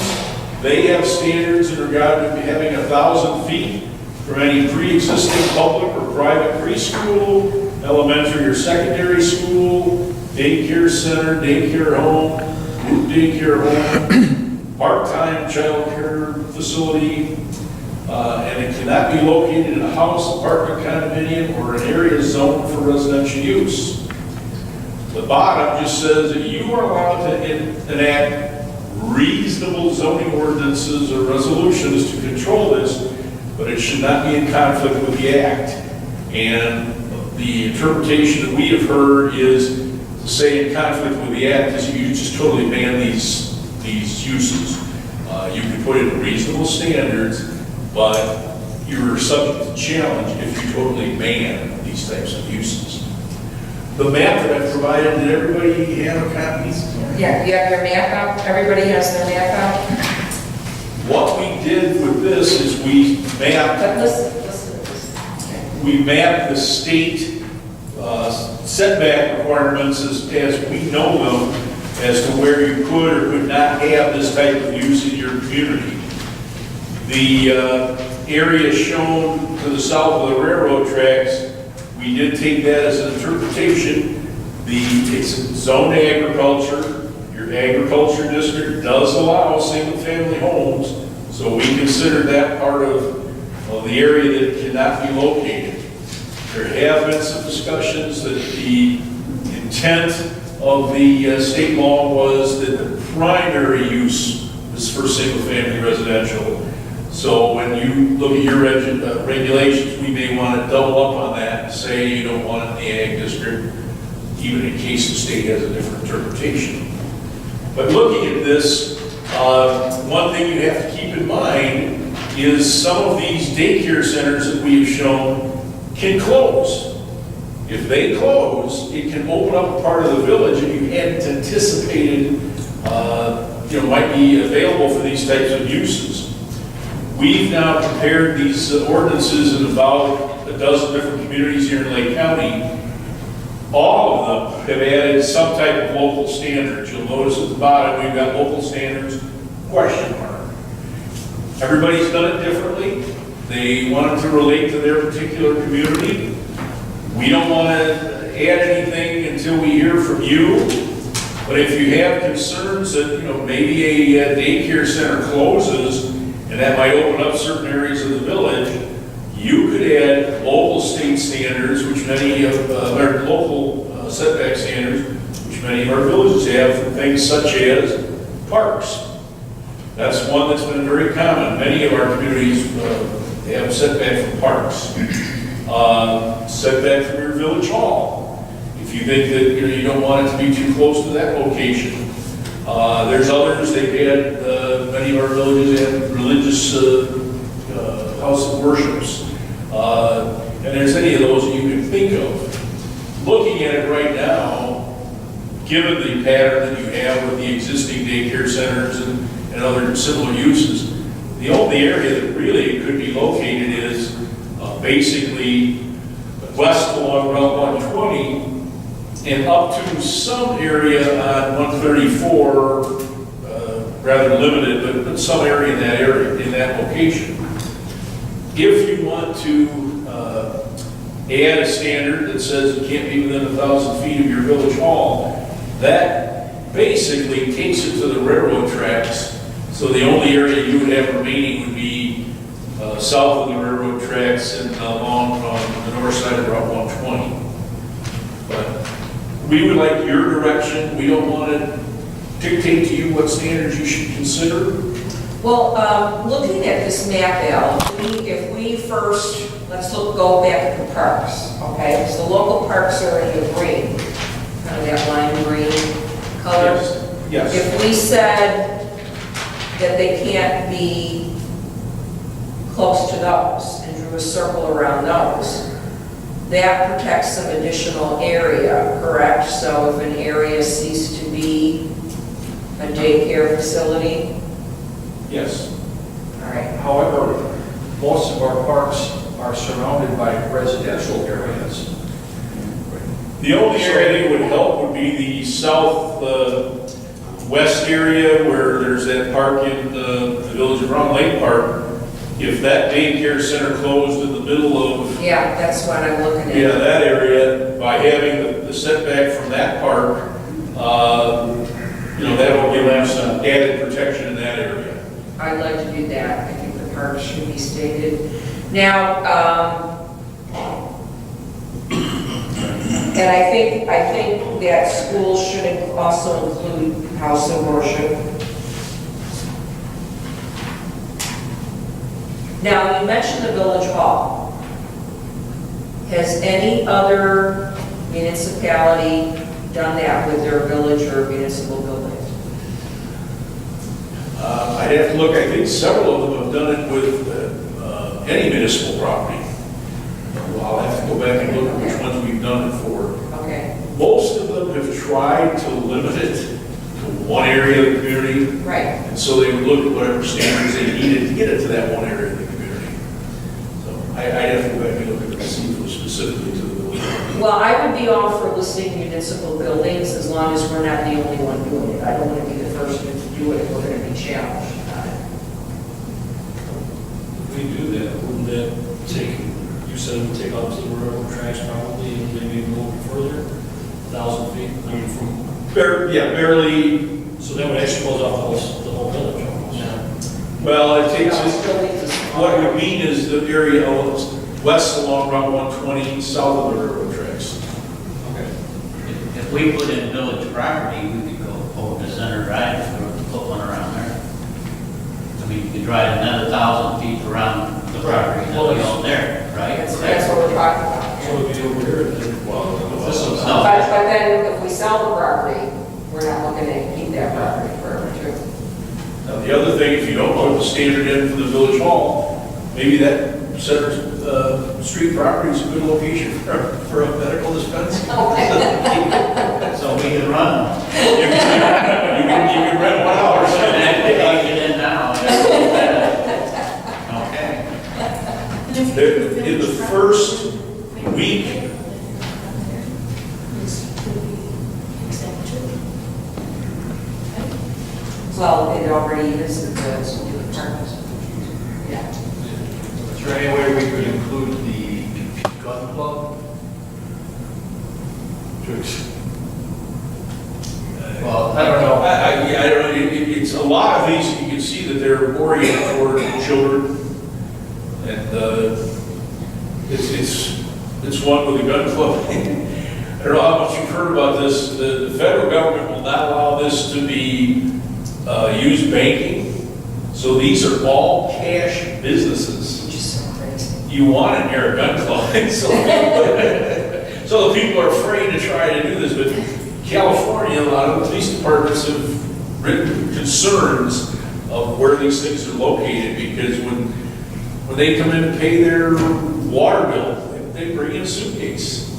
they have standards in regard to having 1,000 feet from any pre-existing public or private preschool, elementary or secondary school, daycare center, daycare home, group daycare home, part-time child care facility, and it cannot be located in a house, apartment, condominium, or an area zoned for residential use. The bottom just says that you are allowed to enact reasonable zoning ordinances or resolutions to control this, but it should not be in conflict with the act. And the interpretation that we have heard is to say in conflict with the act is you just totally ban these uses. You can put in reasonable standards, but you're subject to challenge if you totally ban these types of uses. The map that I provided, did everybody have a copy? Yeah, you have your map out? Everybody has their map out? What we did with this is we mapped But listen to this. we map the state setback requirements as we know them, as to where you could or could not have this type of use in your community. The area shown to the south of the railroad tracks, we did take that as an interpretation. It's zoned agriculture. Your agriculture district does allow single-family homes, so we consider that part of the area that cannot be located. There have been some discussions that the intent of the state law was that the primary use is for single-family residential. So when you look at your regulations, we may want to double up on that and say you don't want it in the ag district, even in case the state has a different interpretation. But looking at this, one thing you have to keep in mind is some of these daycare centers that we have shown can close. If they close, it can open up a part of the village that you hadn't anticipated, might be available for these types of uses. We've now compared these ordinances in about a dozen different communities here in Lake County. All of them have added some type of local standards. You'll notice at the bottom, we've got local standards, question mark. Everybody's done it differently. They want it to relate to their particular community. We don't want to add anything until we hear from you. But if you have concerns that, maybe a daycare center closes and that might open up certain areas of the village, you could add local state standards, which many of our local setback standards, which many of our villages have for things such as parks. That's one that's been very common. Many of our communities have setback from parks. Setback from your village hall. If you think that you don't want it to be too close to that location. There's others. They've had many of our villages have religious house of worships. And there's any of those that you can think of. Looking at it right now, given the pattern that you have with the existing daycare centers and other similar uses, the only area that really could be located is basically west along Route 120 and up to some area on 134, rather limited, but some area in that location. If you want to add a standard that says it can't be within 1,000 feet of your village hall, that basically takes it to the railroad tracks. So the only area you would have remaining would be south of the railroad tracks and along the north side of Route 120. But we would like your direction. We don't want to dictate to you what standards you should consider. Well, looking at this map, Al, if we first, go back at the parks, okay? So local parks are in the green, kind of that lime green color. Yes. If we said that they can't be close to those and drew a circle around those, that protects some additional area, correct? So if an area ceased to be a daycare facility? Yes. All right. However, most of our parks are surrounded by residential areas. The only area that would help would be the south west area where there's that park in the village of Round Lake Park. If that daycare center closed in the middle of... Yeah, that's what I'm looking at. Yeah, that area, by having the setback from that park, that will give them some added protection in that area. I'd like to do that. I think the parks should be stated. Now, and I think that schools should also include house of worship. Now, you mentioned the village hall. Has any other municipality done that with their village or municipal buildings? I'd have to look, I think several of them have done it with any municipal property. Well, I'll have to go back and look at which ones we've done it for. Okay. Most of them have tried to limit it to one area of the community. Right. And so they would look at whatever standards they needed to get it to that one area of the community. So I'd have to go back and look at the receiver specifically to the village. Well, I would be all for listing municipal buildings as long as we're not the only one doing it. I don't want to be the first one to do it if we're going to be challenged on it. If we do that, wouldn't that take, you said it would take up to the railroad tracks probably, and maybe even a little bit further, 1,000 feet? I mean, from... barely. So that would actually close off the whole village almost. Yeah. Well, it takes, what it would mean is the area west along Route 120, south of the railroad tracks. Okay. If we put in village property, we could go over to Center Drive if we were to put one around there. I mean, you could drive another 1,000 feet around the property that we own there, right? That's what we're talking about. So it'd be over here, then, well, this is... No. But then if we sell the property, we're not looking to keep that property forever too. Now, the other thing, if you don't put the standard in for the village hall, maybe that Center Street property is a good location for a medical dispensary. So we can run. You can rent 1 hour. Get in now. Okay. In the first week, Well, it already is the purpose. Yeah. Is there any way we could include the gun club? Well, I don't know. I don't know. It's a lot of these. You can see that they're oriented toward children, and it's one with a gun club. I don't know how much you've heard about this. The federal government will not allow this to be used banking. So these are all cash businesses. Which is so crazy. You want it near a gun club, so the people are afraid to try to do this. But California, a lot of the police departments have written concerns of where these things are located, because when they come in to pay their water bill, they bring in a suitcase.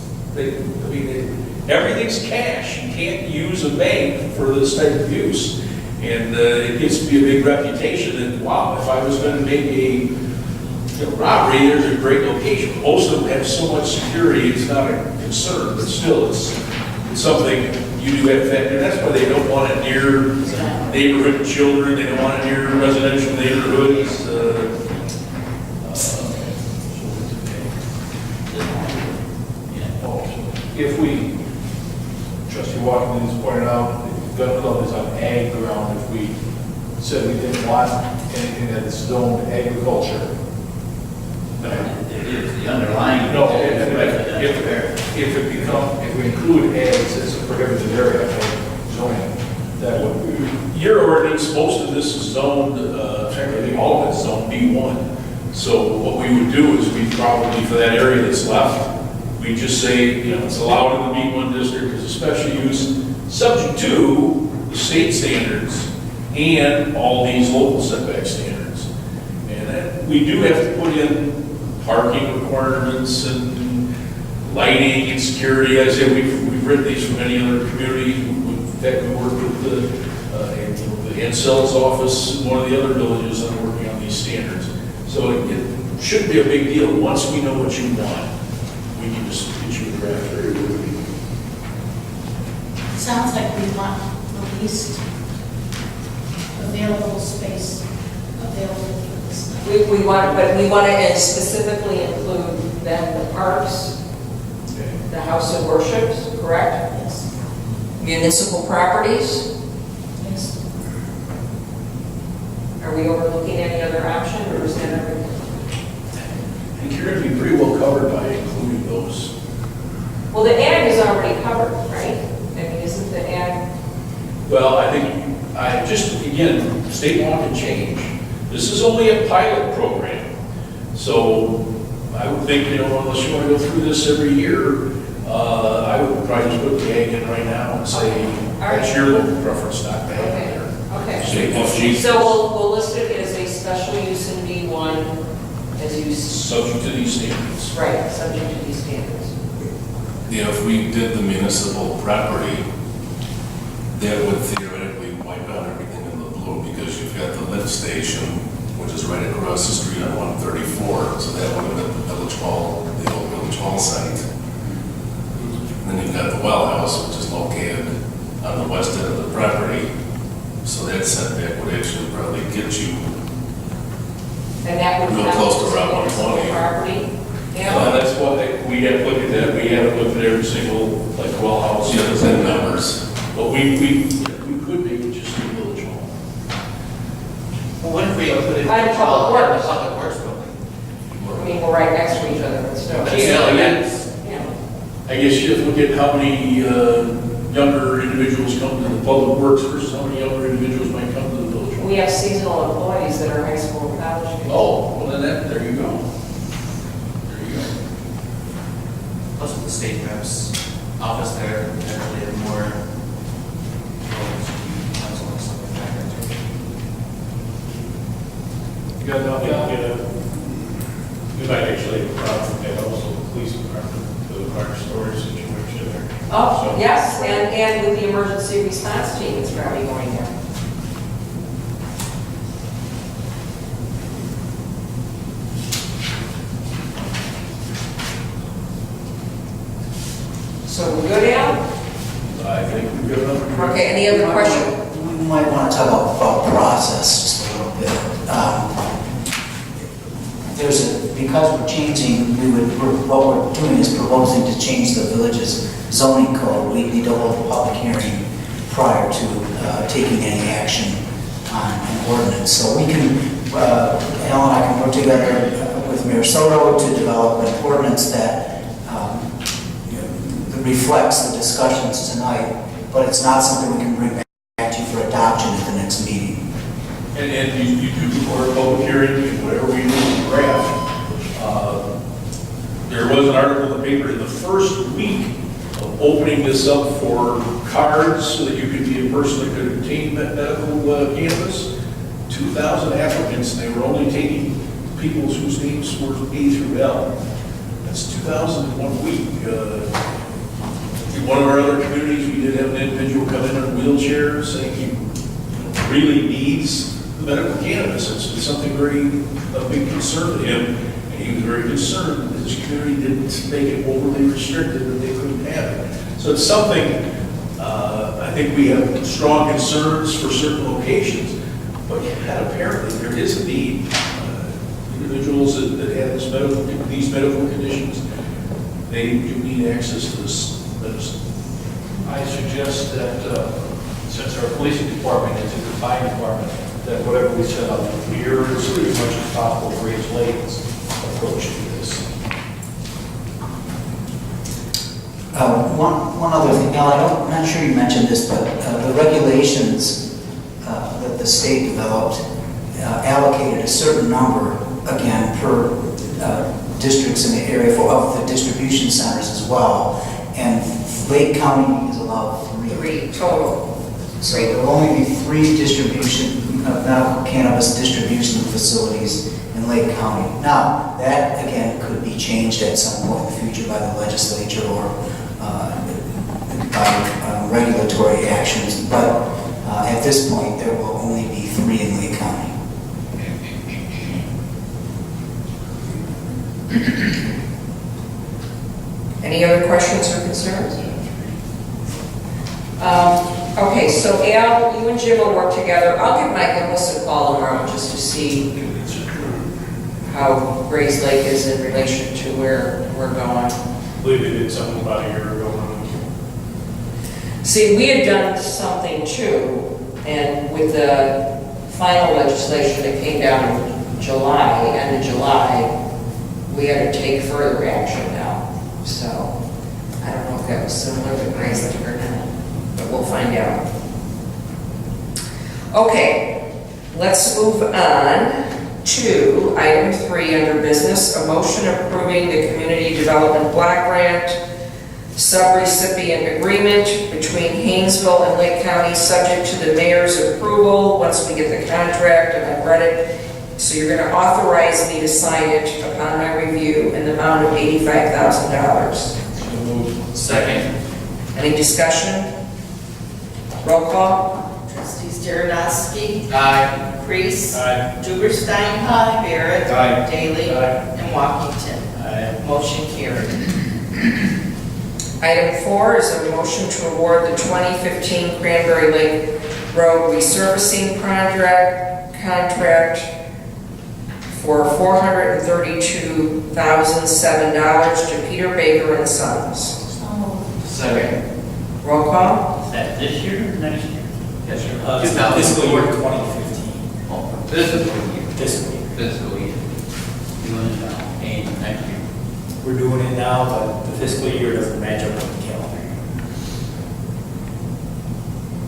Everything's cash. You can't use a bank for this type of use. And it gets to be a big reputation that, wow, if I was going to make a robbery, there's a great location. Most of them have so much security, it's not a concern, but still, it's something you do have to factor. That's why they don't want it near neighborhood children, they don't want it near residential neighborhoods. If we, Trustee Watkins pointed out, the gun club is on ag ground. If we said we didn't want anything that's zoned agriculture. It is the underlying. No, if we include ags as a prohibited area for zoning, that would. Your ordinance, most of this is zoned, technically all of it's zoned B1. So what we would do is we probably, for that area that's left, we just say, it's allowed in the B1 district as a special use, subject to the state standards and all these local setback standards. And then we do have to put in parking requirements and lighting and security. As I said, we've written these from many other communities. In fact, we worked with the NCEL's office in one of the other villages on working on these standards. So it shouldn't be a big deal. Once we know what you want, we can just get you a draft very quickly. Sounds like we want the least available space available for this. We want to specifically include then the parks, the house of worships, correct? Yes. Municipal properties. Yes. Are Are we overlooking any other option, or is that everything? I think you're going to be pretty well covered by including those. Well, the ag is already covered, right? I mean, isn't the ag? Well, I think, again, state law can change. This is only a pilot program. So I would think, unless you want to go through this every year, I would probably just put the ag in right now and say, that's your local preference, not to have it there. Okay. State law changes. So we'll list it as a special use in B1 as use. Subject to these standards. Right, subject to these standards. Yeah, if we did the municipal property, that would theoretically wipe out everything in the blue, because you've got the lift station, which is right across the street on 134, so that would have been the Village Hall, the old Village Hall site. And then you've got the well house, which is located on the west end of the property, so that setback would actually probably get you And that would real count close to as around municipal 120. property. That's what we have to look at that. We haven't looked at every single, well house. Yeah, there's in numbers. But we could be with just the Village Hall. Well, what if we included I the have hall public and the works. public works building? I mean, we're right next to each other, but still. Still, yes. I guess you have to look at how many younger individuals come to the public works versus how many younger individuals might come to the Village Hall. We have seasonal employees that are high school and college kids. Oh, well then there you go. There you go. Plus with the state reps office there, actually have more council and stuff like that. You got nothing, we might actually have a problem with that also, the police department, the fire storage situation there. Oh, So- yes, and with the emergency response team, it's probably going there. So we're good, Al? I think we've got enough. Okay, any other question? We might want to talk about process just a little bit. Because we're changing, what we're doing is proposing to change the village's zoning code. We need to hold a public hearing prior to taking any action on an ordinance. So we can, Al and I can work together with Mayor Soto to develop an ordinance that that reflects the discussions tonight, but it's not something we can bring back to you for adoption at the next meeting. And you do record a public hearing, and whatever we do in draft. There was an article in the paper in the first week of opening this up for cards so that you could be a person that could obtain medical cannabis. 2,000 applicants, and they were only taking people whose names were A through L. That's 2,000 in 1 week. In one of our other communities, we did have an individual come in a wheelchair saying he really needs medical cannabis. It's something a big concern to him, and he was very concerned that his community didn't make it overly restricted that they couldn't have it. So it's something, I think we have strong concerns for certain locations, but yet apparently there is a need. Individuals that have these medical conditions, they do need access to this medicine. I suggest that, since our policing department is a combined department, that whatever we set up mirrors as much as possible Grace Lake's approach to this. One other thing, Al, I'm not sure you mentioned this, but the regulations that the state developed allocated a certain number, again, per districts in the area of the distribution centers as well. And Lake County is allowed 3. 3 total. So there will only be 3 medical cannabis distribution facilities in Lake County. Now, that again could be changed at some point in the future by the legislature or by regulatory actions, but at this point there will only be 3 in Lake County. Any other questions or concerns? Okay, so Al, you and Jim will work together. I'll give Mike and Melissa a call tomorrow just to see how Grace Lake is in relation to where we're going. I believe they did something about a year ago. See, we had done something too, and with the final legislation that came down in July, end of July, we had to take further action now. So I don't know if that was similar to Grace or not, but we'll find out. Okay, let's move on to item 3 under business, a motion approving the Community Development Block Grant subrecipient agreement between Hainesville and Lake County, subject to the mayor's approval once we get the contract, and I've read it. So you're going to authorize me to sign it upon my review in the amount of $85,000. So moved. Second. Any discussion? Roll call? Trustees Derenoski, Aye. Kreese. Aye. Duberstein. Barrett. Aye. Daly. Aye. And Walkington. Aye. Motion carried. Item 4 is a motion to award the 2015 Cranberry Lake Road resurfacing contract for $432,007 to Peter Baker and Sons. So moved. Second. Roll call? Is that this year or next year? Yes, sir. Fiscal year 2015. Oh, fiscal year. Fiscal year. Fiscal year. Doing it now, and next year. We're doing it now, but the fiscal year doesn't match up with the calendar.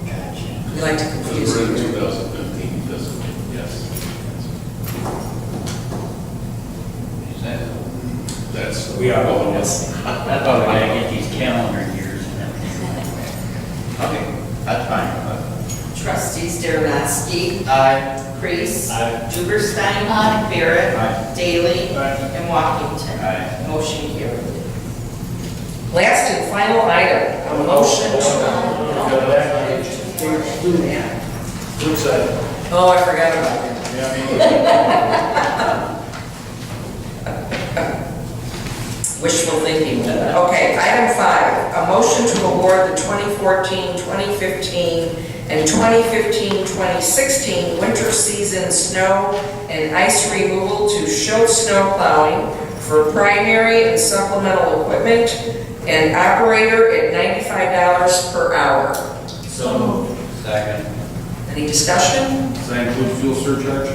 Gotcha. We like to confuse We're in you. 2015 fiscal, yes. Is that, That's. We are all yes. I thought I gotta get these calendar years and everything. Okay, that's fine. Trustees Derenoski, Aye. Kreese. Aye. Duberstein. Aye. Barrett. Aye. Daly. Aye. And Walkington. Aye. Motion carried. Last and final item, a motion. Blue side. Oh, I forgot about that. Yeah, Wishful thinking. Okay, item 5, a motion to award the 2014, 2015, and 2015-2016 winter season snow and ice removal to Schultz Snow Plowing for primary and supplemental equipment and operator at $95 per hour. So moved. Second. Any discussion? Does that include fuel surcharge?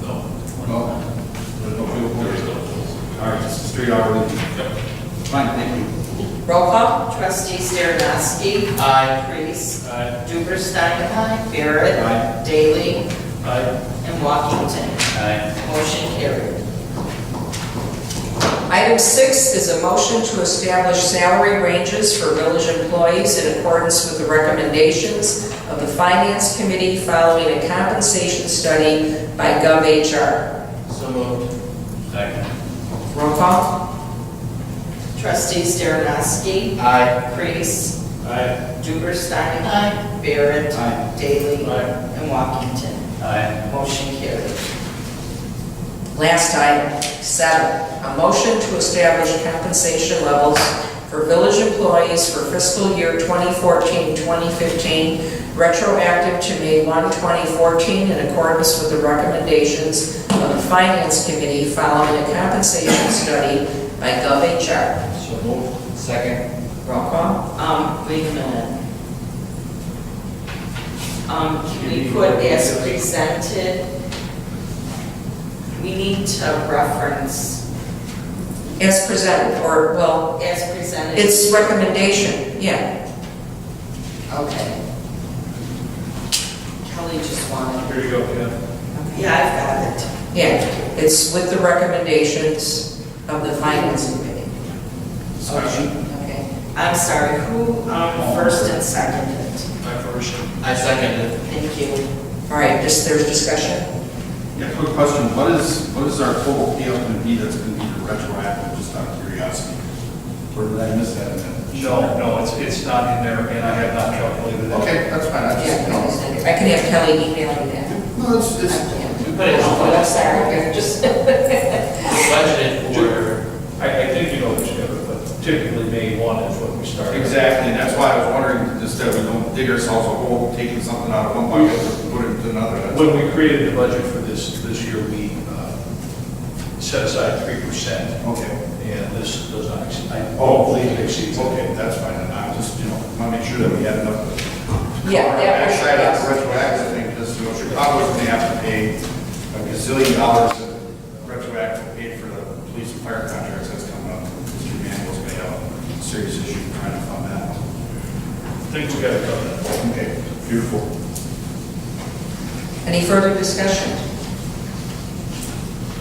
No, No. There's no fuel? there is no fuel. All right, just straight hourly. Yep. Fine, thank you. Roll call? Trustees Derenoski. Aye. Kreese. Aye. Duberstein. Aye. Barrett. Aye. Daly. Aye. And Walkington. Aye. Motion carried. Item 6 is a motion to establish salary ranges for village employees in accordance with the recommendations of the Finance Committee following a compensation study by GovHR. So moved. Second. Roll call? Trustees Derenoski. Aye. Kreese. Aye. Duberstein. Aye. Barrett. Aye. Daly. Aye. And Walkington. Aye. Motion carried. Last item, 7, a motion to establish compensation levels for village employees for fiscal year 2014-2015, retroactive to May 1, 2014, in accordance with the recommendations of the Finance Committee following a compensation study by GovHR. So moved. Second. Roll call? Wait a minute. Can we put as presented? We need to reference As presented, or, well, as presented. it's recommendation, yeah. Okay. Kelly just wanted. Here you go, Ken. Yeah, I've got it. Yeah, it's with the recommendations of the Finance Committee. Okay. I'm sorry, who first and seconded? My first. I seconded. Thank you. All right, there's discussion. Yeah, quick question. What is our total payout going to be that's going to be retroactive, just out of curiosity? Or did I miss that in that? No, it's not in there, and I have not calculated it. Okay, that's fine. I just, you know. I can have Kelly email you that. No, it's, I We can't. put it in Oh, I'm sorry, okay, just. budgeted for. I think you know this, Kevin, but typically May 1 is when we start. exactly, and that's why I was wondering, just that we don't dig ourselves a hole, taking something out of one bucket and put it into another. That's When we created the budget for this year, we set aside 3%. Okay. And this does not exceed, I Oh, believe it exceeds. Okay, that's fine. And I just, want to make sure that we had enough. Yeah, that was- Backside of the retroactive thing, just So Chicago's going to have to pay a gazillion dollars of retroactive pay for the police and fire contracts that's coming up. Mr. Manuel's going to have a serious issue trying to fund that. I think we got to cover that. Okay, beautiful. Any further discussion?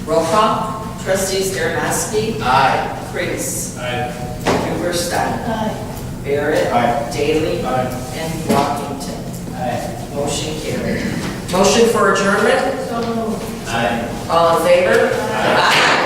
Roll call? Trustees Dernoski. Aye. Prince. Aye. Hooverstein. Aye. Barrett. Aye. Daly. Aye. And Waddington. Aye. Motion carried. Motion for adjournment? So moved. Aye. All in favor? Aye. Aye.